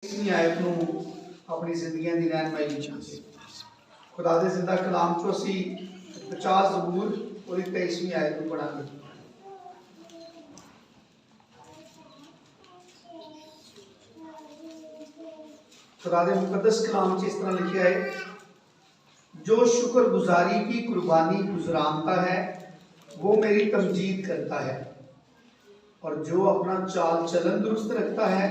इसमें आयत नूं अपनी जिंदगी की रहनमाई चाहते खुदा दे जिंदा कलाम चो असी 50 ज़बूर और 23वीं आयत नूं पढ़ांगे। खुदा दे मुकद्दस कलाम च इस तरह लिखा है, जो शुक्रगुजारी की कुर्बानी गुजरानता है वो मेरी तमजीद करता है, और जो अपना चाल चलन दुरुस्त रखता है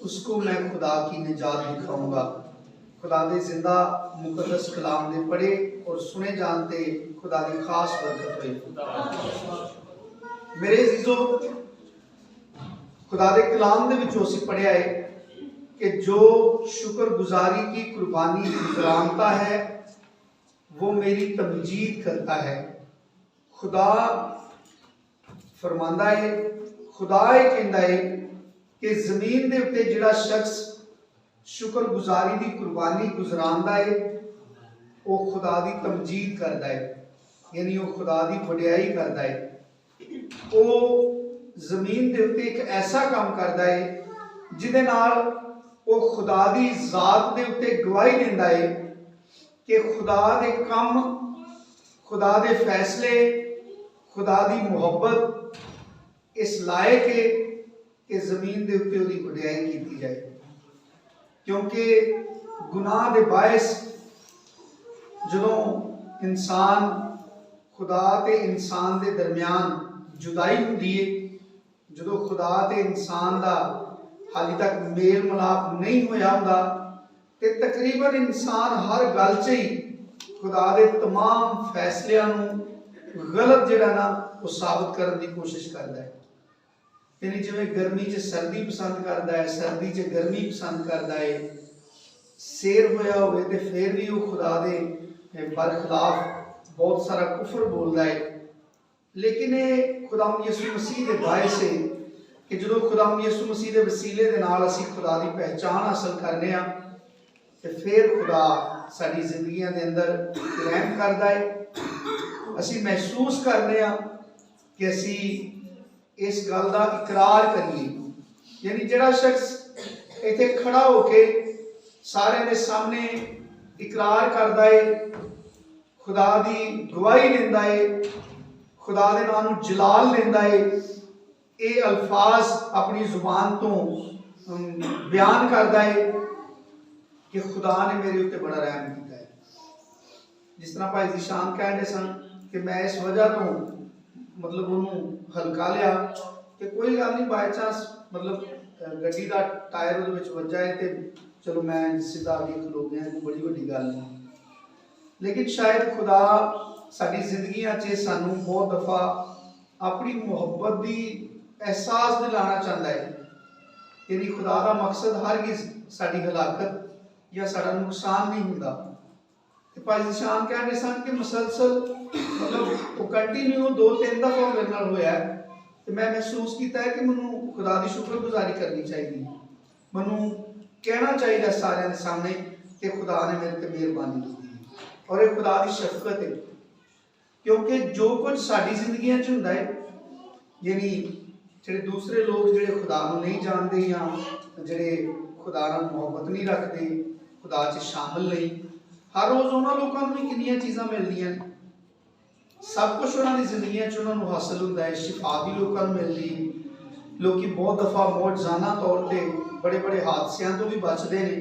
उसको मैं खुदा की निजात दिखाऊंगा। खुदा दे जिंदा मुकद्दस कलाम दे पढ़े और सुने जानते खुदा की खास बरकत हुई। मेरे अजीजों, खुदा दे कलाम दे विचों असीं पढ़िया है कि जो शुक्रगुजारी की कुर्बानी गुजरानता है वो मेरी तमजीद करता है। खुदा फरमांदा है, खुदा ये कहता है कि जमीन के उत्ते जिहड़ा शख्स शुक्रगुजारी की कुर्बानी गुजरांदा है वो खुदा की तमजीद करता है, यानी वो खुदा की वडियाई करता है। वो जमीन के उत्ते एक ऐसा काम करता है जिहदे नाल वो खुदा की जात के उत्ते गवाही देता है कि खुदा के काम, खुदा के फैसले, खुदा की मुहब्बत इस लायक है कि जमीन के उत्ते उसकी वडियाई की जाए। क्योंकि गुनाह के बायस जदों इंसान खुदा ते इंसान के दरम्यान जुदाई होती है, जो खुदा ते इंसान का हाली तक मेल मिलाप नहीं होया हुंदा ते तकरीबन इंसान हर गल च ही खुदा के तमाम फैसलों गलत जिहड़ा ना वो साबित करने की कोशिश करता है। यानी जिवें गर्मी च सर्दी पसंद करता है, सर्दी च गर्मी पसंद करता है, शेर होया होवे ते फिर भी वो खुदा दे बरखिलाफ बहुत सारा कुफर बोलता है। लेकिन ये खुदाम यसू मसीह के बायस है कि जो खुदाम यसू मसीह के वसीले दे नाल असीं खुदा की पहचान हासिल करने आ ते फिर खुदा साडी जिंदगियां दे अंदर रहम करता है। असीं महसूस करने आ कि असीं इस गल का इकरार करिए, यानी जिहड़ा शख्स इत्थे खड़ा होके सारे दे सामने इकरार करता है, खुदा की गवाही देता है, खुदा दे नाम नूं जलाल देता है, ये अल्फाज अपनी जुबान तो बयान करता है कि खुदा ने मेरे उत्ते बड़ा रहम किया है। जिस तरह भाई जीशान कहते सन कि मैं इस वजह तो मतलब उन्होंने हल्का लिया कि कोई गल नहीं, बाय चांस मतलब गड्डी का टायर उहदे वज्जा है तो चलो मैं सीधा आगे खलो गया, कोई बड़ी वड्डी गल नहीं। लेकिन शायद खुदा साडी जिंदगियां च सानू बहुत दफा अपनी मुहब्बत की एहसास दिलाना चाहता है। यानी खुदा का मकसद हरगिज़ साडी हलाकत या साडा नुकसान नहीं हुंदा। भाई निशान कहते सन कि मुसलसल मतलब वो कंटिन्यू 2-3 दफा मेरे नाल होया है तो मैं महसूस किया है कि मैनू खुदा की शुक्रगुजारी करनी चाहिए, मैनू कहना चाहिए सारे सामने कि खुदा ने मेरे ते मेहरबानी की और ये खुदा की शफकत है। क्योंकि जो कुछ साडी जिंदगियां च हुंदा है, यानी जिहड़े दूसरे लोग जिहड़े खुदा नूं नहीं जानते या जिहड़े खुदा नाल मुहब्बत नहीं रखते, खुदा च शामिल नहीं, हर रोज़ उन्होंने लोगों को कितनी चीज़ां मिलदियां, सब कुछ उन्होंने जिंदगी उन्होंने हासिल होता है, शिफा भी लोगों को मिलती, लोग बहुत दफ़ा मौजजाना तौर पर बड़े बड़े हादसों तो भी बचते हैं,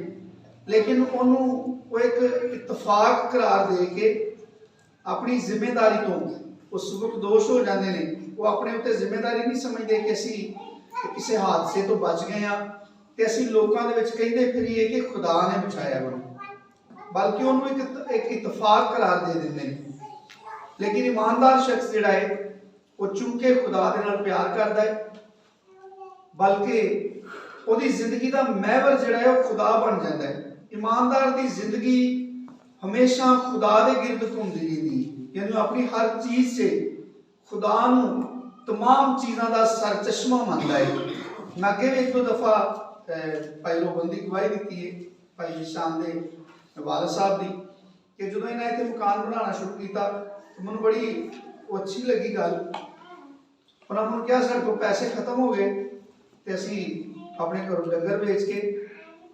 लेकिन उन्होंने एक इतफाक करार दे के अपनी जिम्मेदारी तो वो सुबकदोश हो जाते हैं। वो अपने उत्ते जिम्मेदारी नहीं समझते कि असी किसी हादसे तो बच गए हाँ तो असी लोगों के कहते फिरिए कि खुदा ने बचाया बनो, बल्कि उन्होंने एक इतफाक करार दे देते हैं। लेकिन ईमानदार शख्स जिहड़ा है वो चूंकि खुदा दे नाल प्यार करता है, बल्कि उसकी जिंदगी का महवर जिहड़ा है वो खुदा बन जाता है। ईमानदार की जिंदगी हमेशा खुदा के गिरद घूमती रही, यानी अपनी हर चीज़ से खुदा नूं तमाम चीज़ों का सरचश्मा मानता है। मैं अगे भी 1-2 दफ़ा भाई रोबंदी गवाही दी है भाई निशान दे वाला साहब की कि जो इन्हें इतने मकान बनाना शुरू किया तो मैं बड़ी अच्छी लगी गल। उन्होंने क्या साढ़े को पैसे खत्म हो गए तो असी अपने घरों डंगर बेच के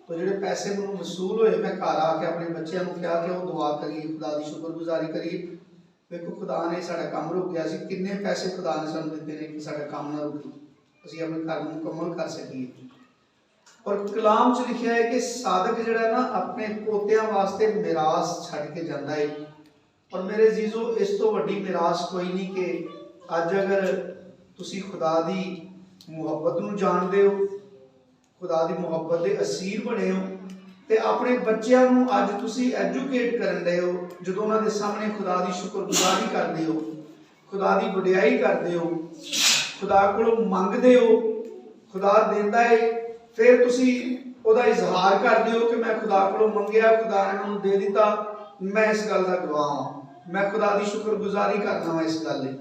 तो ਜਿਹੜੇ ਪੈਸੇ ਮੈਨੂੰ ਵਸੂਲ ਹੋਏ ਮੈਂ ਘਰ ਆ ਕੇ ਆਪਣੇ ਬੱਚਿਆਂ ਨੂੰ ਕਿਹਾ ਕਿ ਉਹ ਦੁਆ ਕਰੀਏ, ਖੁਦਾ ਦੀ ਸ਼ੁਕਰਗੁਜ਼ਾਰੀ ਕਰੀਏ। ਵੇਖੋ ਖੁਦਾ ਨੇ ਸਾਡਾ ਕੰਮ ਰੋਕ ਗਿਆ ਸੀ, ਕਿੰਨੇ ਪੈਸੇ ਖੁਦਾ ਨੇ ਸਾਨੂੰ ਦਿੱਤੇ ਨੇ ਕਿ ਸਾਡਾ ਕੰਮ ਨਾ ਰੁਕੇ, ਅਸੀਂ ਆਪਣੇ ਘਰ ਨੂੰ ਮੁਕੰਮਲ ਕਰ ਸਕੀਏ। ਔਰ ਕਲਾਮ 'ਚ ਲਿਖਿਆ ਹੈ ਕਿ ਸਾਦਕ ਜਿਹੜਾ ਨਾ ਆਪਣੇ ਪੋਤਿਆਂ ਵਾਸਤੇ ਮਿਰਾਸ ਛੱਡ ਕੇ ਜਾਂਦਾ ਹੈ। ਔਰ ਮੇਰੇ ਅਜ਼ੀਜ਼ੋ, ਇਸ ਤੋਂ ਵੱਡੀ ਮਿਰਾਸ ਕੋਈ ਨਹੀਂ ਕਿ ਅੱਜ ਅਗਰ ਤੁਸੀਂ ਖੁਦਾ ਦੀ ਮੁਹੱਬਤ ਨੂੰ ਜਾਣਦੇ ਹੋ, ਖੁਦਾ ਦੀ ਮੁਹੱਬਤ ਦੇ ਅਸੀਰ ਬਣੇ ਹੋ, ਤੇ ਆਪਣੇ ਬੱਚਿਆਂ ਨੂੰ ਅੱਜ ਤੁਸੀਂ ਐਜੂਕੇਟ ਕਰਨ ਦੇ ਹੋ, ਜਦੋਂ ਉਹਨਾਂ ਦੇ ਸਾਹਮਣੇ ਖੁਦਾ ਦੀ ਸ਼ੁਕਰਗੁਜ਼ਾਰੀ ਕਰਦੇ ਹੋ, ਖੁਦਾ ਦੀ ਵਡਿਆਈ ਕਰਦੇ ਹੋ, ਖੁਦਾ ਕੋਲੋਂ ਮੰਗਦੇ ਹੋ, ਖੁਦਾ ਦਿੰਦਾ ਹੈ, ਫਿਰ ਤੁਸੀਂ ਉਹਦਾ ਇਜ਼ਹਾਰ ਕਰਦੇ ਹੋ ਕਿ ਮੈਂ ਖੁਦਾ ਕੋਲੋਂ ਮੰਗਿਆ, ਖੁਦਾ ਨੇ ਮੈਨੂੰ ਦੇ ਦਿੱਤਾ, ਮੈਂ ਇਸ ਗੱਲ ਦਾ ਗਵਾਹ ਹਾਂ, ਮੈਂ ਖੁਦਾ ਦੀ ਸ਼ੁਕਰਗੁਜ਼ਾਰੀ ਕਰਦਾ ਹਾਂ ਇਸ ਗੱਲ ਲਈ।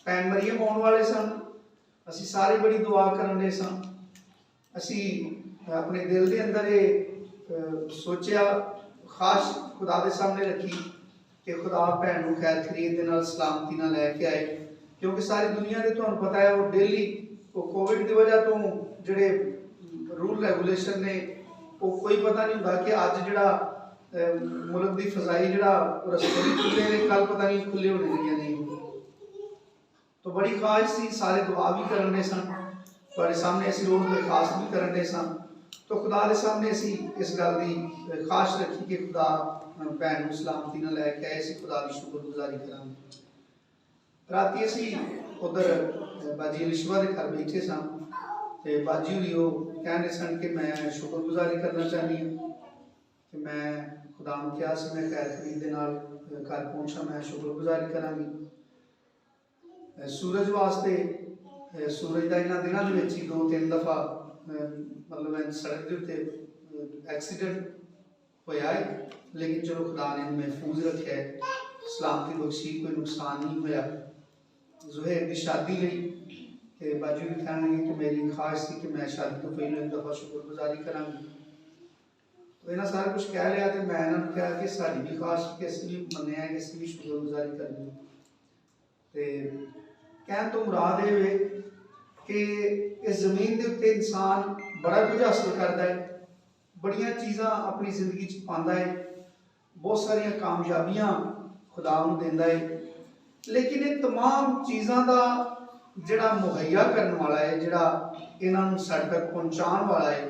ਭੈਣ ਮਰੀਅਮ ਆਉਣ ਵਾਲੇ ਸਨ, ਅਸੀਂ ਸਾਰੇ ਬੜੀ ਦੁਆ ਕਰਨ ਦੇ ਸਾਂ। ਅਸੀਂ ਆਪਣੇ ਦਿਲ ਦੇ ਅੰਦਰ ਇਹ ਸੋਚਿਆ, ਖਾਸ ਖੁਦਾ ਦੇ ਸਾਹਮਣੇ ਰੱਖੀ ਕਿ ਖੁਦਾ ਭੈਣ ਨੂੰ ਖੈਰ ਖਰੀਦ ਦੇ ਨਾਲ ਸਲਾਮਤੀ ਨਾਲ ਲੈ ਕੇ ਆਏ, ਕਿਉਂਕਿ ਸਾਰੀ ਦੁਨੀਆ ਦੇ ਤੁਹਾਨੂੰ ਪਤਾ ਹੈ ਉਹ ਡੇਲੀ ਉਹ ਕੋਵਿਡ ਦੀ ਵਜ੍ਹਾ ਤੋਂ ਜਿਹੜੇ ਰੂਲ ਰੈਗੂਲੇਸ਼ਨ ਨੇ ਉਹ ਕੋਈ ਪਤਾ ਨਹੀਂ ਹੁੰਦਾ ਕਿ ਅੱਜ ਜਿਹੜਾ ਮੁਲਕ ਦੀ ਫਜ਼ਾਈ ਜਿਹੜਾ ਰਸਤੇ ਵੀ ਖੁੱਲੇ ਨੇ, ਕੱਲ ਪਤਾ ਨਹੀਂ ਖੁੱਲੇ ਹੋਣੇ ਨੇ ਜਾਂ ਨਹੀਂ। तो बड़ी ख्वाहिश थी, सारे दुआ भी करने सन, ਤੁਹਾਡੇ ਸਾਹਮਣੇ ਅਸੀਂ ਰੋਜ਼ ਦਰਖਾਸਤ ਵੀ ਕਰਨ ਦੇ ਸਾਂ। तो खुदा के सामने ਅਸੀਂ ਇਸ ਗੱਲ ਦੀ ਖਾਸ ਰੱਖੀ ਕਿ खुदा ਭੈਣ ਨੂੰ ਸਲਾਮਤੀ ਨਾਲ ਲੈ ਕੇ ਆਏ, ਅਸੀਂ खुदा ਦੀ ਸ਼ੁਕਰਗੁਜ਼ਾਰੀ ਕਰਾਂਗੇ। ਰਾਤੀ ਅਸੀਂ ਉਧਰ ਬਾਜੀ ਲਿਸ਼ਵਾ ਦੇ ਘਰ ਬੈਠੇ ਸਾਂ ਤੇ ਬਾਜੀ ਹੋਰੀ ਉਹ ਕਹਿੰਦੇ ਸਨ ਕਿ ਮੈਂ ਸ਼ੁਕਰਗੁਜ਼ਾਰੀ ਕਰਨਾ ਚਾਹੁੰਦੀ ਹਾਂ ਤੇ ਮੈਂ खुदा ਨੂੰ ਕਿਹਾ ਸੀ ਮੈਂ ਖੈਰ ਖਰੀਦ ਦੇ ਨਾਲ ਘਰ ਪਹੁੰਚਾ, ਮੈਂ ਸ਼ੁਕਰਗੁਜ਼ਾਰੀ ਕਰਾਂਗੀ। सूरज वास्ते सूरज का इन्होंने दिनों के विच ही 2-3 दफ़ा मतलब सड़क के उत्ते एक्सीडेंट होया है, लेकिन चलो खुदा ने महफूज रखे, सलामती बख्शी, कोई नुकसान नहीं होया। जुहैर की शादी गई तो बाजू भी कहने लगी कि मेरी ख्वाहिश थी कि मैं शादी तो पहले एक दफ़ा शुक्रगुजारी करांगी। तो इन्हें सारा कुछ कह लिया तो मैं इन्होंने कहा कि साड़ी भी ख्वाहिश कि असं भी मन्निया कि असं भी शुक्रगुजारी करनी। तो कहने तो मुराद ये कि इस जमीन के उत्ते इंसान बड़ा कुछ हासिल करता है, बड़िया चीज़ा अपनी जिंदगी च पाता है, बहुत सारिया कामयाबियां खुदा नूं देंदा है, लेकिन ये तमाम चीज़ों का जिहड़ा मुहैया करने वाला है, जिहड़ा इन्हां नूं साडे तक पहुँचाने वाला है,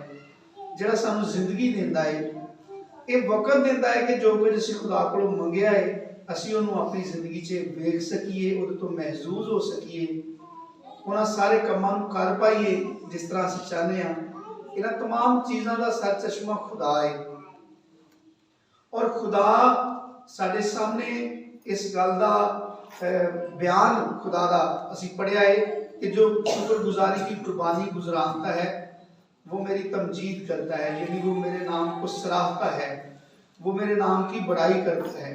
जिहड़ा सानूं जिंदगी देंदा है, ये वक्त देंदा है कि जो कुछ असीं खुदा कोलों मंगिया है ਅਸੀਂ ਉਹਨੂੰ ਆਪਣੀ ਜ਼ਿੰਦਗੀ 'ਚ ਵੇਖ ਸਕੀਏ, ਉਹਦੇ ਤੋਂ ਮਹਿਜ਼ੂਜ਼ ਹੋ ਸਕੀਏ, ਉਹਨਾਂ ਸਾਰੇ ਕੰਮਾਂ ਨੂੰ ਕਰ ਪਾਈਏ ਜਿਸ ਤਰ੍ਹਾਂ ਅਸੀਂ ਚਾਹੁੰਦੇ ਹਾਂ। ਇਹਨਾਂ तमाम ਚੀਜ਼ਾਂ ਦਾ ਸਰਚਸ਼ਮਾ ਖੁਦਾ ਹੈ ਔਰ ਖੁਦਾ ਸਾਡੇ ਸਾਹਮਣੇ ਇਸ ਗੱਲ ਦਾ ਬਿਆਨ ਖੁਦਾ ਦਾ ਅਸੀਂ ਪੜ੍ਹਿਆ ਹੈ कि जो शुक्रगुजारी की कुर्बानी गुजराता है वो मेरी तमजीद करता है, यानी वो मेरे नाम को सराहता है, वो मेरे नाम की बड़ाई करता है।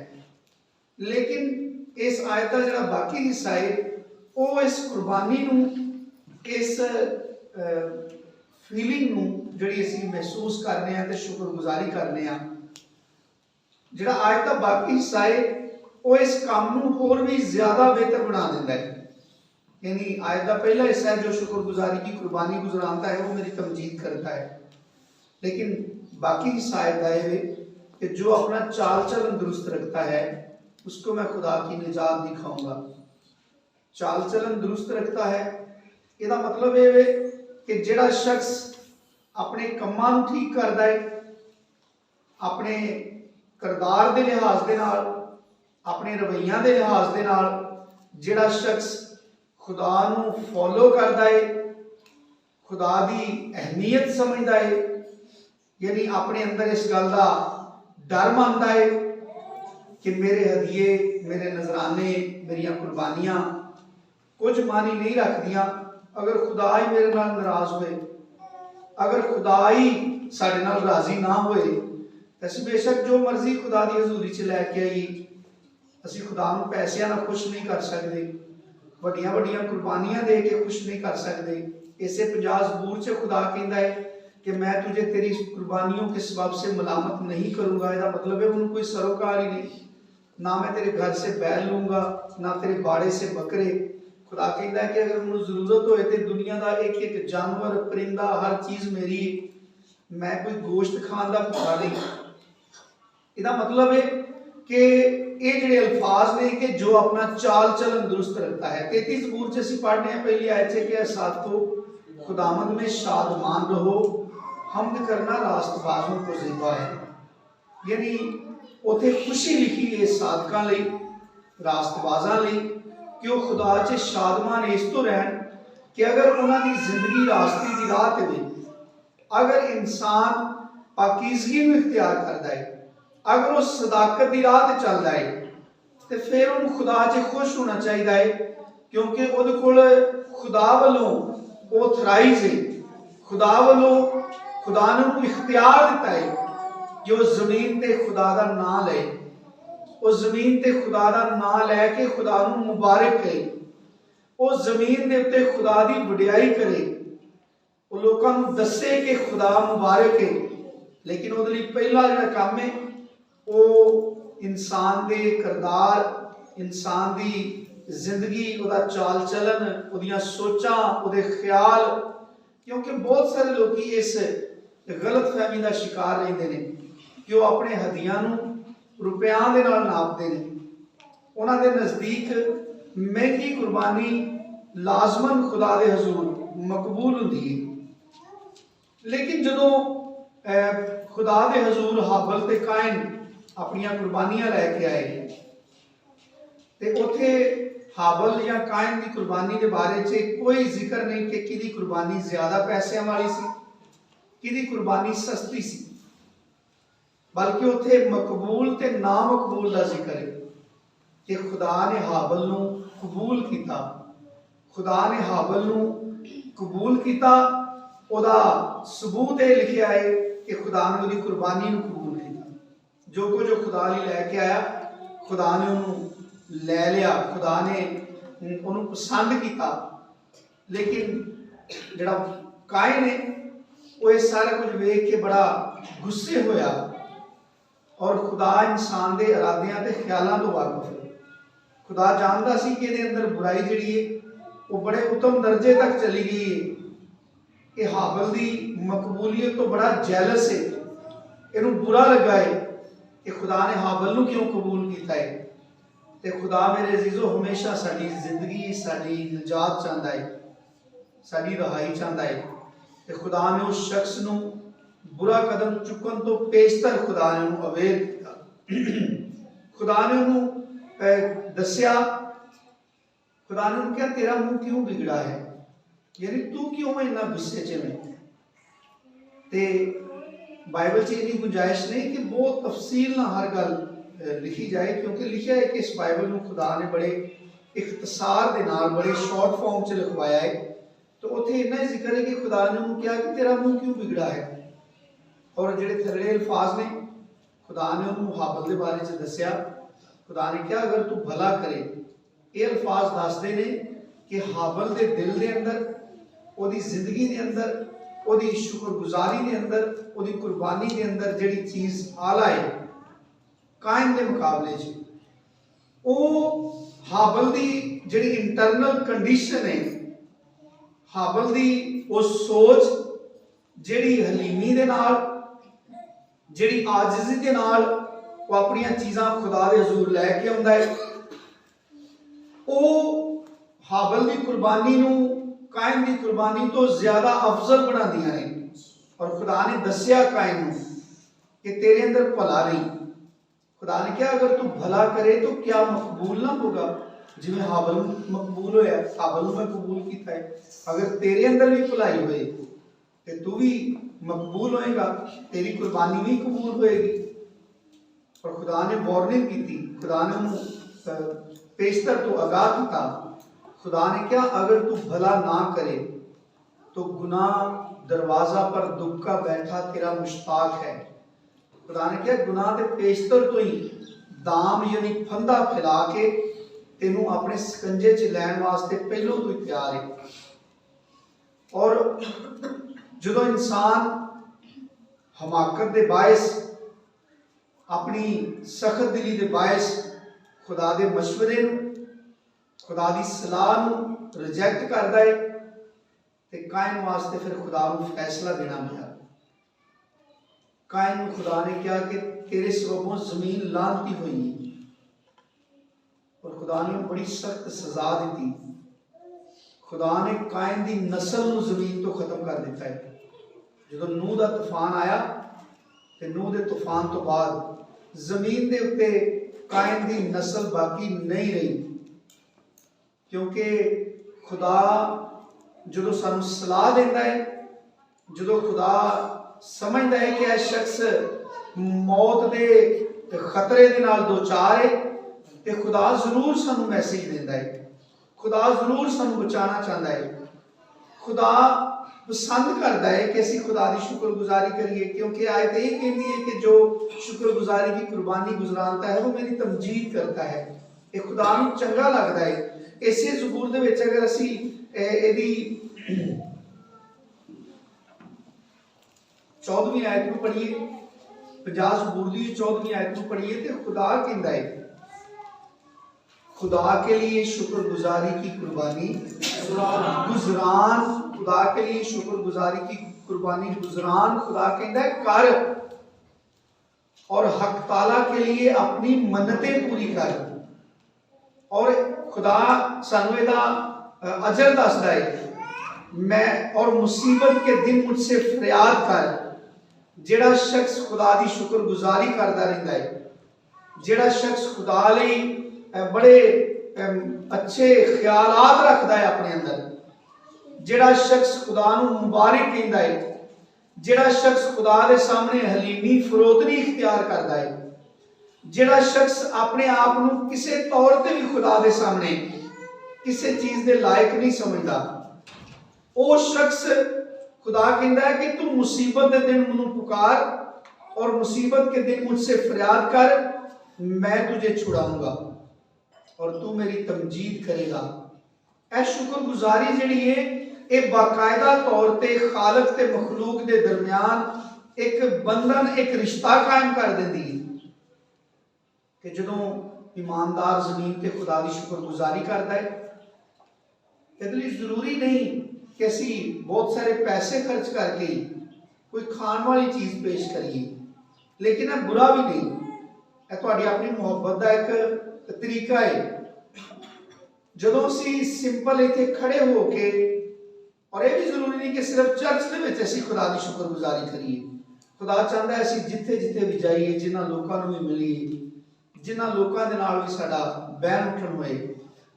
लेकिन इस आयत का जो बाकी हिस्सा है वो इस कुर्बानी नूं, इस फीलिंग नूं जिहड़ी असीं महसूस करने हैं ते शुक्रगुजारी करने हैं, जिहड़ा आयत का बाकी हिस्सा है वो इस काम नूं होर भी ज़्यादा बेहतर बना दिंदा है। यानी आयत का पहला हिस्सा है जो शुक्रगुजारी की कुर्बानी गुजराता है वो मेरी तमजीद करता है, लेकिन बाकी हिस्सा आयत का है कि जो अपना चाल चलन दुरुस्त रखता है उसको मैं खुदा की निजात दिखाऊंगा। चाल चलन दुरुस्त रखता है, इसका मतलब ये कि जिहड़ा शख्स अपने कम्मां नूं ठीक करता है, अपने किरदार के लिहाज के नाल, अपने रवैया के लिहाज के नाल, जिहड़ा शख्स खुदा नूं फॉलो करता है, खुदा की अहमियत समझता है, यानी अपने अंदर इस गल का डर मानता है कि मेरे हदिये, मेरे नजराने, मेरिया कुर्बानियां कुछ मानी नहीं रखदियां अगर खुदा ही मेरे नाल नाराज होए, अगर खुदा ही साडे नाल राजी ना होए, असीं बेशक जो मर्जी खुदा दी हजूरी च लैके आई, असीं खुदा नूं पैसिਆਂ ਨਾਲ खुश नहीं कर सकते, ਵੱਡੀਆਂ ਵੱਡੀਆਂ कुर्बानियां दे के खुश नहीं कर सकते। इसे 50 जबूर च खुदा कहता है कि मैं तुझे तेरी कुर्बानियों के सबब से मलामत नहीं करूँगा। इसका मतलब है उन्होंने कोई सरोकार ही नहीं, ना मैं तेरे घर से बैल लूँगा ना तेरे बाड़े से बकरे। खुदा कहता है कि अगर मुझे जरूरत हो तो दुनिया का एक एक जानवर, परिंदा, हर चीज़ मेरी, मैं कोई गोश्त खान का भुखा नहीं। इसका मतलब है कि ये जिहड़े अल्फाज ने कि जो अपना चाल चलन दुरुस्त रखता है। 33 ज़बूर च असीं पढ़ने हैं पहली आयत च कि साथो खुदावंद में शादमान रहो, हमद करना रास्तबाजों को ज़िंदा है। यानी उथे खुशी लिखी है साधकां लई, रास्तबाजां लई कि वो खुदा च शादमान इस तो रहन कि अगर उन्होंने जिंदगी रास्ते की राह ते वे, अगर इंसान पाकीज़गी में इख्तियार करता है, अगर वो सदाकत की राह ते चलता है, तो फिर उन्हें खुदा च खुश होना चाहिए है, क्योंकि उहदे कोल खुदा वालों ऑथराइज है, खुदा वालों खुदा ने उन्हें इख्तियार दिता है कि वो जमीन ते खुदा का नाम ले, वो जमीन ते खुदा का नाम लैके खुदा नूं मुबारक करे, वो जमीन के उत्ते खुदा की वडियाई करे, वो लोगों को दसे कि खुदा मुबारक है। लेकिन वो पहला जो काम है वो इंसान के किरदार, इंसान की जिंदगी, वह चाल चलन, वह सोचा, वह ख्याल, क्योंकि बहुत सारे लोग इस गलत फहमी का शिकार रहते हैं कि वो अपने हदियां रुपया के नाल नापते हैं। उन्होंने नज़दीक महंगी कुर्बानी लाजमन खुदा के हजूर मकबूल होती है। लेकिन जो खुदा के हजूर हाबल ते कायन अपनियां कुर्बानियां लैके आए ते उथे हाबल या कायन की कुर्बानी के बारे च कोई जिक्र नहीं कि किदी कुर्बानी ज्यादा पैसों वाली सी, किदी कुर्बानी सस्ती सी, बल्कि उथे मकबूल ते ना मकबूल का जिक्र है कि खुदा ने हाबल नूं कबूल किया, खुदा ने हाबल नूं कबूल किया। ओदा सबूत ये लिखा है कि खुदा ने उसकी कुर्बानी नूं कबूल किया। जो कुछ खुदा लई लैके आया, खुदा ने उन्होंने लै लिया, खुदा ने उन्होंने पसंद किया। लेकिन जिहड़ा कायन है वो ये सारा कुछ वेख के बड़ा गुस्से होया और खुदा इंसान के इरादियां ते ख्यालों तो वाकिफ है। खुदा जानता सी कि इहदे अंदर बुराई जिहड़ी है वो बड़े उत्तम दर्जे तक चली गई है कि हाबल की मकबूलियत तो बड़ा जैलस है, इनू बुरा लगा है कि खुदा ने हाबल नूं क्यों कबूल किया है। तो खुदा मेरे अजीजों हमेशा साडी जिंदगी, साडी निजात चाहता है, साडी रहाई चाहता है। तो खुदा ने उस शख्स नूं बुरा कदम चुकन तो पेशतर खुदा ने उन्होंने अवेयर किया। खुदा ने उन्होंने दसिया, खुदा ने उन्होंने कहा तेरा मुंह क्यों बिगड़ा है, यानी तू क्यों इन्ना गुस्से च में। ते बाइबल च इतनी गुंजाइश नहीं कि बहुत तफसील ना हर गल लिखी जाए, क्योंकि लिखा है कि इस बाइबल में खुदा ने बड़े इख्तसार के नाल बड़े शॉर्ट फॉर्म च लिखवाया है। तो उत्थे इन्ना ही जिक्र है कि खुदा ने उन्होंने कहा कि तेरा मुंह क्यों बिगड़ा है। और जिहड़े थल्ले अल्फाज ने खुदा ने उन्होंने हाबल के बारे च दसिया, खुदा ने कहा अगर तू भला करे। ये अल्फाज दसते हैं कि हाबल के दिल के अंदर, ओदी जिंदगी के अंदर, ओदी शुक्रगुजारी के अंदर, ओदी कुर्बानी के अंदर जिहड़ी चीज़ आला है कायन के मुकाबले च, वो हाबल की जिहड़ी इंटरनल कंडीशन है, हाबल की वो सोच जिहड़ी हलीमी दे नाल, जिहड़ी आजिज़ी दे नाल वो अपनियां चीज़ां खुदा दे हजूर लैके आउंदा है, वो हाबल की कुर्बानी नूं कायन की कुर्बानी तो ज्यादा अफजल बनादियां ने। और खुदा ने दसिया कायन नूं कि तेरे अंदर भला नहीं। खुदा ने कहा अगर तू भला करे तो क्या मकबूल ना होगा, जिवें हाबल मकबूल होया, हाबल मैं कबूल किया है। अगर तेरे अंदर भी भलाई होए तो तू भी मकबूल होएगा, तेरी कुर्बानी भी कबूल होएगी। और खुदा ने वार्निंग की, खुदा ने उन्होंने पेशतर तो आगाह किया। खुदा ने क्या अगर तू भला ना करे तो गुनाह दरवाजा पर दुबका बैठा तेरा मुश्ताक है। खुदा ने क्या गुनाह के पेशतर तो ही दाम यानी फंदा फैला के तेनू अपने सकंजे च लैन वास्ते पहलों तो ही तैयार है। और जो इंसान हमाकत के बायस, अपनी सख्त दिली के बायस खुदा के मशवरे, खुदा की सलाह रिजेक्ट करता है तो कायन वास्ते फिर खुदा को फैसला देना पिया। कायन नूं खुदा ने कहा कि तेरे सबबों जमीन लानती हुई, और खुदा ने बड़ी सख्त सजा दी। खुदा ने कायन की नस्ल नूं जमीन तो खत्म कर दिता है। जो नूह का तूफान आया तो नूह के तूफान तो बाद जमीन के उत्ते कायन की नस्ल बाकी नहीं रही, क्योंकि खुदा जो सानू सलाह देता है, जो खुदा समझता है कि यह शख्स मौत के खतरे के नाल दो चार है, तो खुदा जरूर सानू मैसेज देता है, खुदा जरूर सानू बचाना चाहता है। खुदा पसंद करता है कि असी खुदा की शुक्रगुजारी करिए, क्योंकि आयत ये कहती है कि जो शुक्रगुजारी की कुर्बानी गुजरानता है वो मेरी तमजीद करता है। ये खुदा नूं चंगा लगता है। इसे ज़बूर दे विच अगर असी इहदी 14वीं आयत को पढ़िए, 50 ज़बूर दी 14वीं आयत को पढ़िए, तो खुदा कहता है खुदा के लिए शुक्रगुजारी की कुर्बानी गुजरान, खुदा के लिए शुक्रगुजारी की कुर्बानी गुजरान खुदा कहता है कर, और हक ताला के लिए अपनी मन्नतें पूरी कर। और खुदा सानू इहदा अजर दसदा है, मैं और मुसीबत के दिन मुझसे फरियाद कर। जिहड़ा शख्स खुदा की शुक्रगुजारी करता रहिंदा है, जिहड़ा शख्स खुदा लई बड़े अच्छे ख्यालात रखता है अपने अंदर, जिहड़ा शख्स खुदा नूं मुबारक कहता है, जिहड़ा शख्स खुदा के सामने हलीमी फरोतनी इख्तियार करता है, जिहड़ा शख्स अपने आप नूं किसी तौर पर भी खुदा के सामने किसी चीज़ के लायक नहीं समझता, वो शख्स खुदा कहता है कि तू मुसीबत के दिन मैनूं पुकार और मुसीबत के दिन मुझसे फरियाद कर, मैं तुझे छुड़ाऊंगा और तू मेरी तमजीद करेगा। ऐ शुक्रगुजारी जिहड़ी है ये बाकायदा तौर पर खालक ते मखलूक के दरमियान एक बंधन, एक रिश्ता कायम कर देती है कि जो ईमानदार जमीन ते खुदा की शुक्रगुजारी करता है, इसलिए जरूरी नहीं कि असी बहुत सारे पैसे खर्च करके कोई खान वाली चीज़ पेश करिए, लेकिन यह बुरा भी नहीं, यह तुहाडी अपनी मुहब्बत का एक तरीका है। जो असी सिंपल इत्थे खड़े होके, और यह भी जरूरी नहीं कि सिर्फ चर्च के विच असी खुदा की शुक्रगुजारी करिए। खुदा चाहता है असी जिथे जिथे भी जाइए, जिन्हां लोकां नूं भी मिलीए, जिन्हां लोकां दे नाल भी साडा बैन उठन होए,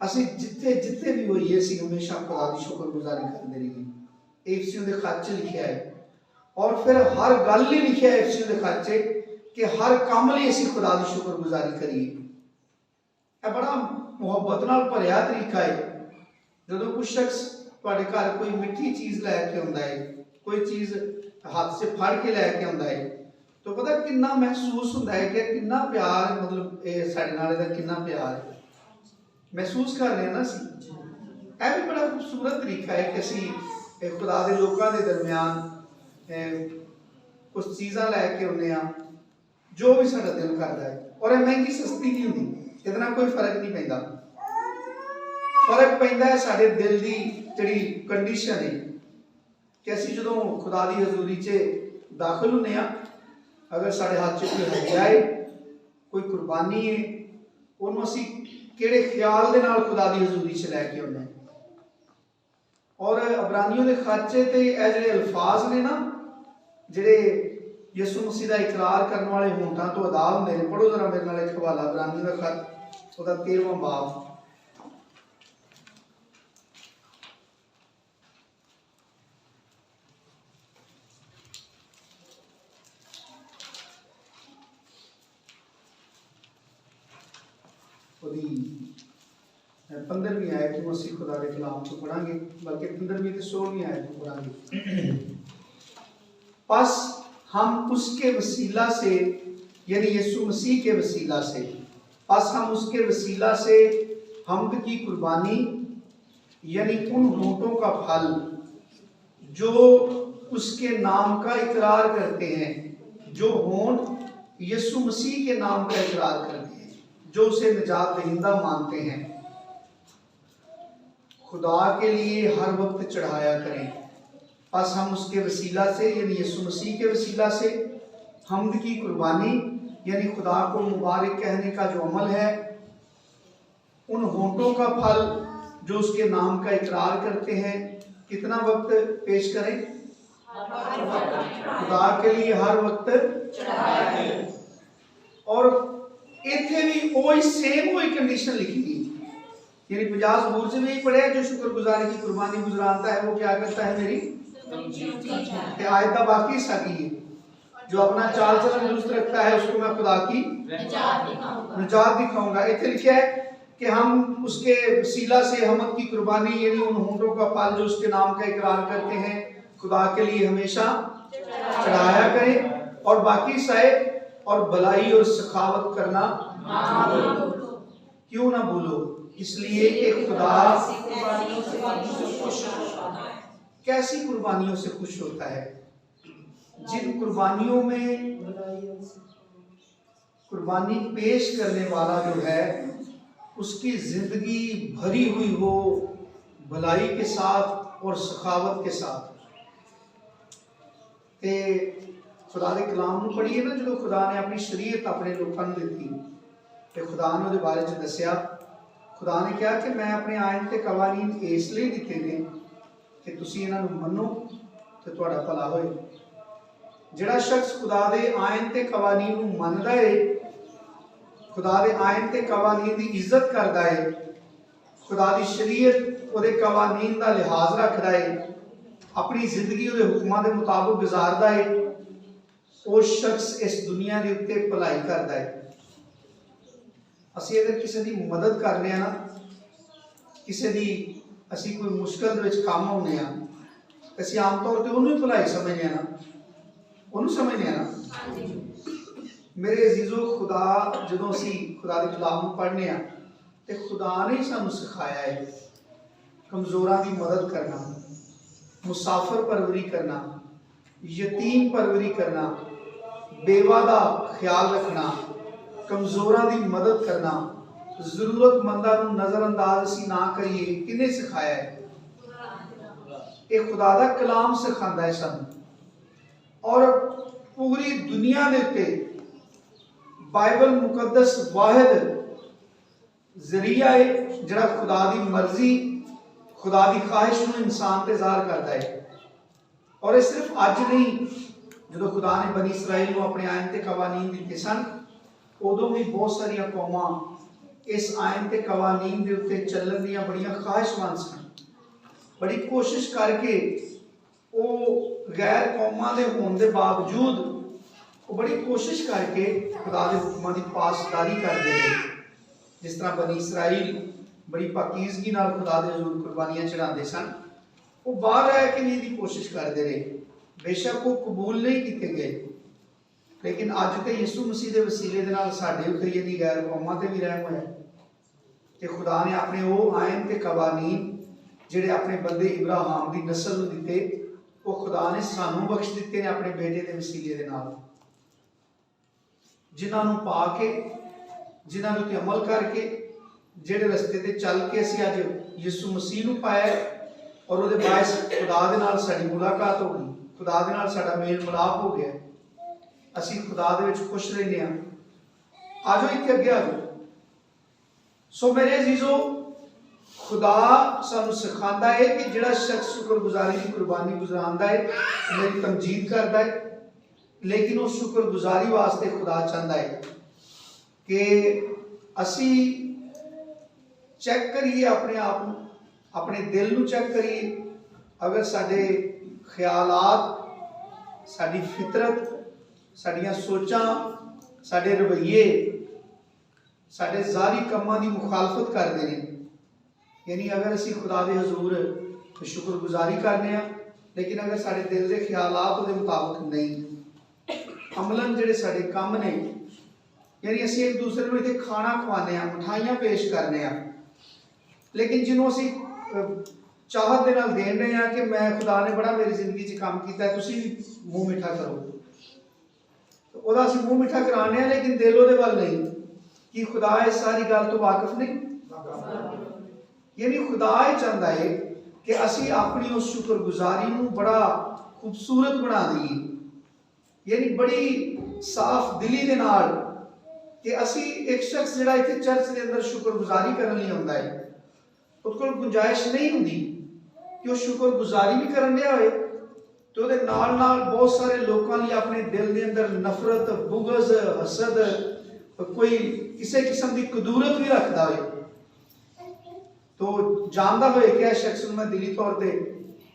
असी जिथे जिथे भी होइए असी हमेशा खुदा की शुक्रगुजारी करते रहिए। एफसीओ के खत च लिखा है, और फिर हर गल ही लिखा है एफसीओ के खत च कि हर काम लई असी खुदा की शुक्रगुजारी करिए। यह बड़ा मुहब्बत नाल भरिया तरीका है। जो कुछ शख्स तुहाडे घर कोई मिठी चीज़ लैके आउंदा है, कोई चीज़ हाथ से फड़ के लैके आउंदा है, तो पता कितना महसूस होता है कि कितना प्यार, मतलब साडे नाल इहदा कितना प्यार है, महसूस कर रहे हैं ना असीं। यह भी बड़ा खूबसूरत तरीका है कि असीं खुदा दे लोकां दे दरमियान कुछ चीज़ां लैके आउंदे आ जो भी साडा दिल करदा है, और यह महंगी सस्ती नहीं हुंदी, इहदे नाल कोई फर्क नहीं पैंदा। फर्क पैंदा है साडे दिल की जिहड़ी कंडीशन है कि असीं जदों खुदा की हजूरी च दाखिल हुंदे आ, अगर साडे हाथ च कोई हदिया है, कोई कुर्बानी है, उहनूं असीं किहड़े ख्याल दे नाल खुदा की हजूरी च लैके आउंदे। और अबरानियों के खत च ते इह जिहड़े अल्फाज ने ना, जिहड़े यसू मसीह का इकरार करने वाले होंठां तो अदा हुंदे ने। पढ़ो जरा मेरे नाल एक हवाला अबरानियों का खत, उसका 13वां बाब। ਉਹਦੀ 15वीं आयत ਨੂੰ ਅਸੀਂ खुदा के कलाम ਤੋਂ पढ़ांगे, बल्कि 15वीं ਤੇ 16वीं आयत को पढ़ांगे। बस हम उसके वसीला से, यानी यीशु मसीह के वसीला से, बस हम उसके वसीला से हम्द की कुर्बानी, यानी उन होंठों का फल जो उसके नाम का इकरार करते हैं, जो होंठ यीशु मसीह के नाम का इकरार करते हैं, जो उसे निजात दहिंदा मानते हैं, खुदा के लिए हर वक्त चढ़ाया करें। बस हम उसके वसीला से, यानी यीशु मसीह के वसीला से हमद की कुर्बानी यानी खुदा को मुबारक कहने का जो अमल है, उन होंठों का फल जो उसके नाम का इकरार करते हैं, कितना वक्त पेश करें? खुदा के लिए हर वक्त। और इथे भी वही सेम वही कंडीशन लिखी गई, यानी 50 जबूर से भी यही पढ़े, जो शुक्रगुजारी की कुर्बानी गुजराता है वो क्या करता है? मेरी आयता बाकी हिस्सा की है। जो अपना चाल चलन दुरुस्त रखता है उसको मैं खुदा की निजात दिखाऊंगा। इथे लिखा है कि हम उसके वसीला से हमद की कुर्बानी यानी उन होंठों का फल जो उसके नाम का इकरार करते हैं खुदा के लिए हमेशा चढ़ाया करें, और बाकी साए और भलाई और सखावत करना क्यों ना भूलो, इसलिए कि खुदा कैसी कुर्बानियों से खुश होता है? जिन कुर्बानियों में कुर्बानी पेश करने वाला जो है उसकी जिंदगी भरी हुई हो भलाई के साथ और सखावत के साथ। ते खुदा के कलाम ਨੂੰ पढ़िए ना, जो खुदा ने अपनी शरीयत अपने लोगों ਨੂੰ ਦਿੱਤੀ ਤੇ खुदा ने ਉਹਦੇ ਬਾਰੇ ਚ ਦੱਸਿਆ। खुदा ने कहा कि मैं अपने आयन ते कवानीन इसलिए ਦਿੱਤੇ ਨੇ कि ਤੁਸੀਂ ਇਹਨਾਂ ਨੂੰ ਮੰਨੋ ਤੇ ਤੁਹਾਡਾ ਭਲਾ ਹੋਏ। ਜਿਹੜਾ ਸ਼ਖਸ खुदा ਦੇ आयन ते कवानीन ਨੂੰ ਮੰਨਦਾ ਹੈ, खुदा दे आयन ते कवानीन की इज्जत करता है, खुदा की शरीयत और कवानीन का लिहाज रखता है, अपनी जिंदगी और हुक्मां के मुताबिक गुजारता है, वो शख्स इस दुनिया के उत्ते भलाई करता है। असी अगर किसी की मदद करने ना, किसी की असी कोई मुश्किल दे काम आने असी आम तौर पर उन्होंने भलाई समझने ना, उन्होंने समझने ना। मेरे अजीजों, खुदा जो असी खुदा के कलाम पढ़ने तो खुदा ने सानू सिखाया है कमजोरां की मदद करना, मुसाफिर परवरी करना, यतीम परवरी करना, बेवा का ख्याल रखना, कमजोरां की मदद करना, जरूरतमंदा नूं नज़रअंदाज असी ना करिए। किने सिखाया है? ये खुदा का कलाम सिखाता है सानू। और पूरी दुनिया के उत्ते बाइबल मुकद्दस वाहिद जरिया है जड़ा खुदा की मर्जी खुदा की ख्वाहिश में इंसान ते ज़ाहिर करता है। और ये सिर्फ अज नहीं, जो खुदा ने बनी इसराइल को अपने आयन ते कवानीन दिते सन, उदों भी बहुत सारिया कौमां इस आयन ते कवानीन के उत्ते चलण दीयां बड़ियां ख्वाहिशमंद सन। बड़ी कोशिश करके वो गैर कौमां दे होने के बावजूद वो बड़ी कोशिश करके खुदा के हुक्मां की पासदारी करते हैं। जिस तरह बनी इसराइल बड़ी पाकीज़गी नाल खुदा दे हज़ूर कुर्बानियां चढ़ाते सन, वो बाहर रह के भी इसकी कोशिश करते रहे। बेशक वो कबूल नहीं किए गए, लेकिन अज तो यीशु मसीह के वसीले दे नाल साडे उत्ते इहदी गैर कौमां ते भी रहम होया कि खुदा ने अपने वो आयन ते कवानीन जिहड़े अपने बंदे इब्राहिम की नस्ल नूं दिते, वो खुदा ने सानू बख्श दिते ने अपने बेटे के वसीले दे नाल, जिन्होंने पा के जिन्होंने अमल करके जेडे रस्ते ते चल के असी अज यीशु मसीह नूं पाया और वो बायस खुदा दे नाल साडी मुलाकात हो गई, खुदा दे नाल साडा मेल मिलाप हो गया, असी खुदा दे विच खुश रहने। आ जाओ इत्थे अगे आ जाओ। सो मेरे अजीजों, खुदा सानू सिखांदा है कि जिहड़ा शख्स शुक्रगुजारी की कुर्बानी गुजरांदा है मेरी तमजीद करता है, लेकिन उस शुक्रगुजारी वास्ते खुदा चाहता है कि असी चेक करिए अपने आप, अपने दिल नूं चेक करिए। अगर साडे ख्यालात, साडी फितरत, साडियां सोचां, साडे रवैये साडे ज़ाहरी कम्मां दी मुखालफत करदे ने, यानी अगर असी खुदा दे हजूर शुक्रगुजारी करने लेकिन अगर साडे दिल के ख्यालात उहदे मुताबिक नहीं, अमलन जिहड़े साडे काम ने, यानी असी एक दूसरे को इत्थे खाना खवाने, मिठाइयां पेश करने, लेकिन जिन्हों असी चाहत दे नाल देन रहे हैं कि मैं खुदा ने बड़ा मेरी जिंदगी च काम किया है, तुसीं भी मूँह मिठा करो, तो वह असी मूँह मिठा कराने, लेकिन दिल उहदे वल नहीं। कि खुदा इस सारी गल तो वाकिफ नहीं? यानी खुदा ये चाहता है कि असी अपनी उस शुक्रगुजारी नूं बड़ा खूबसूरत बना दईए, यानी बड़ी साफ दिली दे नाल कि असी एक शख्स जिहड़ा इत्थे चर्च के अंदर शुक्रगुजारी करने लई आउंदा है, उसके कोल गुंजाइश नहीं हुंदी कि वह शुक्रगुजारी भी करन दिया होए तो उहदे नाल नाल बहुत सारे लोगों लिए अपने दिल के अंदर नफरत, बुगज, हसद, कोई किसी किस्म की कदूरत भी रखता है, तो जानता हो कि यह शख्स मैं दिली तौर पर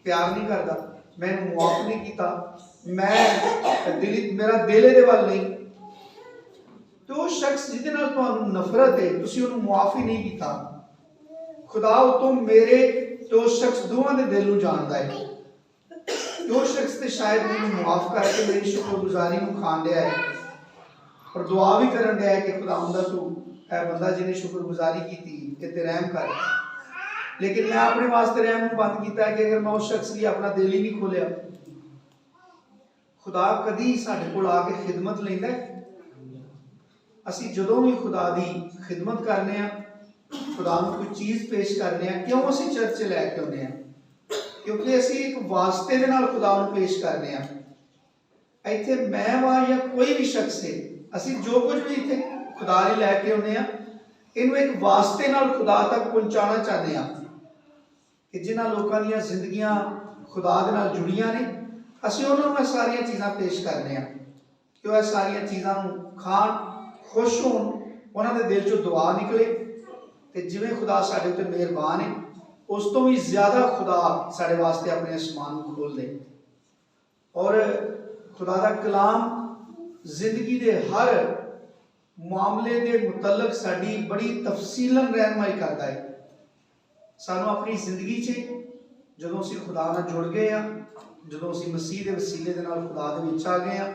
प्यार नहीं करता, मैं मुआफ नहीं किया, मैं दिली मेरा दिल दे वाल नहीं, तो शख्स जिहदे नाल तुहानू नफरत है तुसीं उहनू मुआफ ही नहीं किया, खुदा उतों मेरे तो शख्स दोवां दे दिल नू जानदा है, वो शख्स ते शायद मैनू मुआफ करके मेरी शुक्रगुजारी नू खान दिया है और दुआ भी करन दिया है कि खुदावंदा तू ऐ बंदा जिन्हें शुक्रगुजारी की थी ते रहम कर, लेकिन मैं अपने वास्ते रहम नू बंद किया है कि अगर मैं उस शख्स लिए अपना दिल ही नहीं खोलिया। खुदा कदी साडे कोल आके खिदमत लैंदा है, असी जदों भी खुदा दी खिदमत करने आ, खुदा नू कोई चीज़ पेश करने आ, क्यों असी चर्च लैके आउंदे आ? क्योंकि असी एक वास्ते दे नाल खुदा नू पेश करने आ। इत्थे मैं वा या कोई भी शख्स है, असी जो कुछ भी इत्थे खुदा लई लैके आउंदे आ, इनू एक वास्ते नाल खुदा तक पहुंचाना चाहते हैं कि जिन्हां लोकां दीयां जिंदगियां खुदा दे नाल जुड़ियां ने, असी उन्हां नू सारियां चीज़ां पेश करने आ कि वह सारियां चीज़ां नू खाण, खुश होण, उन्हां दे दिल चों दुआ निकले ते जिवें खुदा साडे उत्ते मेहरबान है उस तो भी ज्यादा खुदा साडे वास्ते अपने आसमान खोल दे और खुदा दा कलाम जिंदगी दे हर मामले दे मुतलक साडी बड़ी तफसीलन रहनुमाई करता है। सानू अपनी जिंदगी च जदों असीं खुदा नाल जुड़ गए आ, जदों असीं मसीह दे वसीले दे नाल खुदा दे विच आ गए आ,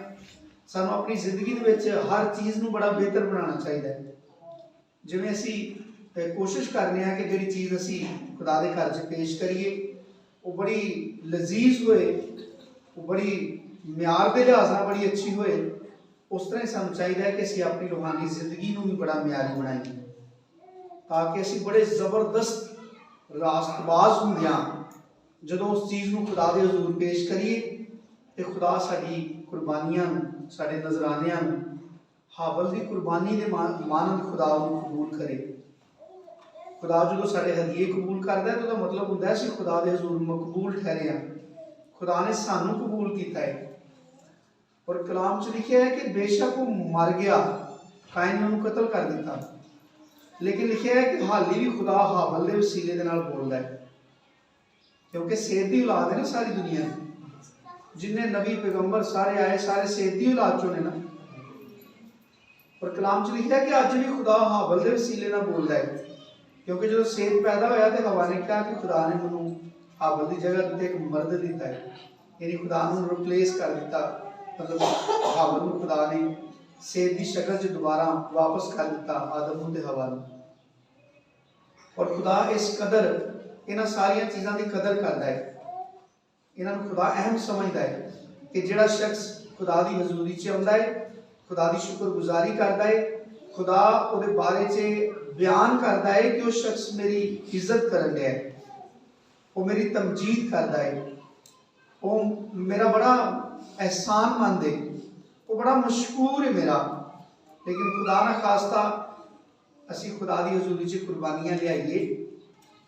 सानू अपनी जिंदगी दे विच हर चीज़ नू बड़ा बेहतर बनाना चाहिए। जिवें असीं कोशिश करने हैं कि जिहड़ी चीज़ असी खुदा दे घर च पेश करिए वो बड़ी लजीज होए, वो बड़ी म्यार के लिहाज नाल बड़ी अच्छी होए, उस तरह ही सानू चाहिए कि असी अपनी रूहानी जिंदगी नू भी बड़ा म्यारी बनाइए ताकि असी बड़े जबरदस्त रास्तबाज होंदियां जदों उस चीज़ नू खुदा दे हजूर पेश करिए तो खुदा साडी कुर्बानियां साडे नजरानियां हाबल दी कुर्बानी दे मानंद खुदा नू कबूल करे। खुदा जो साढ़े हदीए कबूल करता है तो मतलब होंदा है असीं खुदा दे हजूर मकबूल ठहरे हैं, खुदा ने सानू कबूल किया है। और कलाम च लिखा है कि बेशक वो मर गया, कायन ने उन्हें कतल कर दिता, लेकिन लिखा है कि हाली भी खुदा हाबल दे वसीले दे नाल बोलदा है, क्योंकि सेत दी औलाद है ना सारी दुनिया जिन्ने नबी पैगंबर सारे आए सारे सेत दी औलाद चों ने ना। और कलाम च लिखा है कि अज भी खुदा हाबल दे वसीले नाल बोलदा है, क्योंकि जो सेत पैदा होया तो हवा ने कहा कि खुदा ने मैनू हाबल की जगह पर एक मर्द दिता है, यानी खुदा ने रिप्लेस कर दिता, मतलब हाबल को खुदा ने सेत की शक्ल च दोबारा वापस कर दिता आदम ते हवा ने। और खुदा इस कदर इन्हां सारियां चीज़ों की कदर करता है, इन्हां नूं खुदा अहम समझता है कि जिहड़ा शख्स खुदा की हजूरी च आउंदा है, खुदा की शुक्रगुजारी करता है, खुदा उहदे बारे च बयान करता है कि वो शख्स मेरी इज्जत कर रहा है, वो मेरी तमजीद करता है, वो मेरा बड़ा एहसान मंद है, वो बड़ा मशहूर है मेरा। लेकिन खुदा ना खास्ता असी खुदा की हजूरी च कुर्बानियां लियाइए,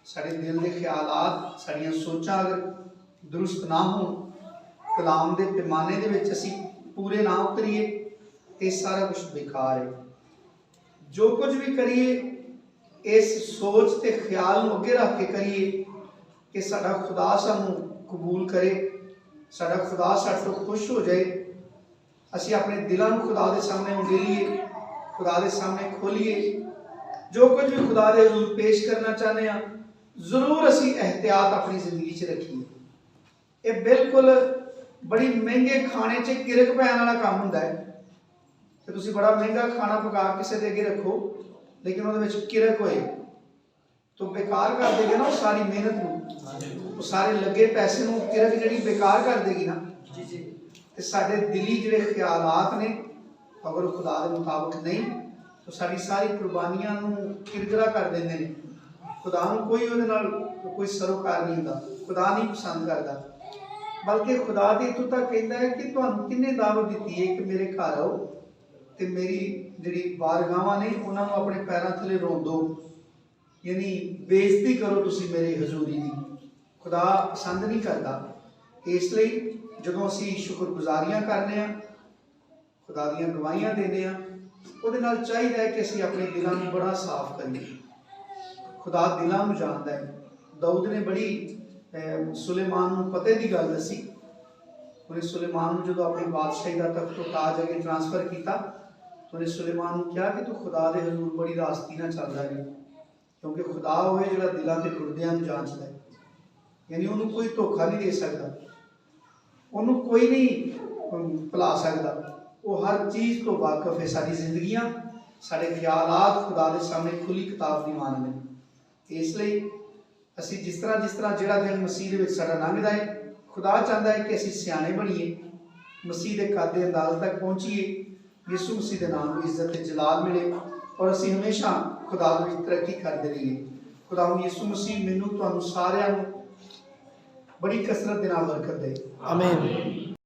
साढ़े दिल के ख्यालात साड़ियां सोचां अगर दुरुस्त ना हो, कलाम के पैमाने दे विच असी पूरे ना उतरीए तो सारा कुछ बेकार है। जो कुछ भी करिए इस सोच ते ख्याल नूं अगे रख के करिए कि साडा खुदा सानू कबूल करे, साडा खुदा साडे तो खुश हो जाए, असी अपने दिलों को खुदा के सामने उंडेलिए, खुदा के सामने खोलिए, जो कुछ भी खुदा के हजूर पेश करना चाहते हैं जरूर असी एहतियात अपनी जिंदगी च रखिए। ये बिल्कुल बड़ी महंगे खाने च किरक पैन वाला काम होंदा है कि तुसी बड़ा महंगा खाना पका किसी के अगे रखो लेकिन वो किरक होए तो बेकार कर देगी ना सारी मेहनत को, सारे लगे पैसे को किरक जी बेकार कर देगी ना। तो साढ़े दिली जोड़े ख्यालात ने अगर खुदा के मुताबिक नहीं तो साड़ी सारी कुर्बानियां किरकिरा कर देंगे ने। खुदा कोई कोई सरोकार नहीं होता, खुदा नहीं पसंद करता। बल्कि खुदा तो इतों तक कहता है कि तुहानू किन्ने दावत दी है कि मेरे घर आओ तो मेरी जी बारगावां ने उन्होंने अपने पैरों थले रोन दो, यानी बेइज्जती करो तुसी मेरी हजूरी की। खुदा पसंद नहीं करता। इसलिए जो असी शुक्रगुजारियां करने हैं, खुदा दियां गवाहियां देने वो चाहिए है कि असी अपने दिलों को बड़ा साफ करिए। खुदा दिलों को जानता है। दाऊद ने बड़ी सुलेमान को पते की गल दसी। उन्हें सुलेमान को जो अपनी बादशाही का तख्त तो ताज अगे ट्रांसफर किया तो उन्हें सुलेमान को कहा कि तू खुदा के हजूर बड़ी रास्ती ना चल रहा है, क्योंकि खुदा होए जो दिलों के गुरदियां जांचता है, यानी उन्होंने कोई धोखा नहीं दे सकता, उन्होंने कोई नहीं भुला सकता। वो हर चीज़ तो वाकफ है। सारी जिंदगियां साढ़े ख्यालात खुदा के सामने खुली किताब की मान लें। इसलिए असी जिस तरह जोड़ा दिन मसीह के साडा लंघदा है, खुदा चाहता है कि असी सियाने बनीए, मसीह के कद अंदाज तक पहुँचीए, यीशु मसीह के नाम को इज्जत जलाल मिले और असी हमेशा खुदा में तरक्की करते रहिए। खुदा यीशु मसीह मैनू तुहानू सारिਆਂ ਨੂੰ बड़ी कसरत के नाल बरकत दे। आमीन।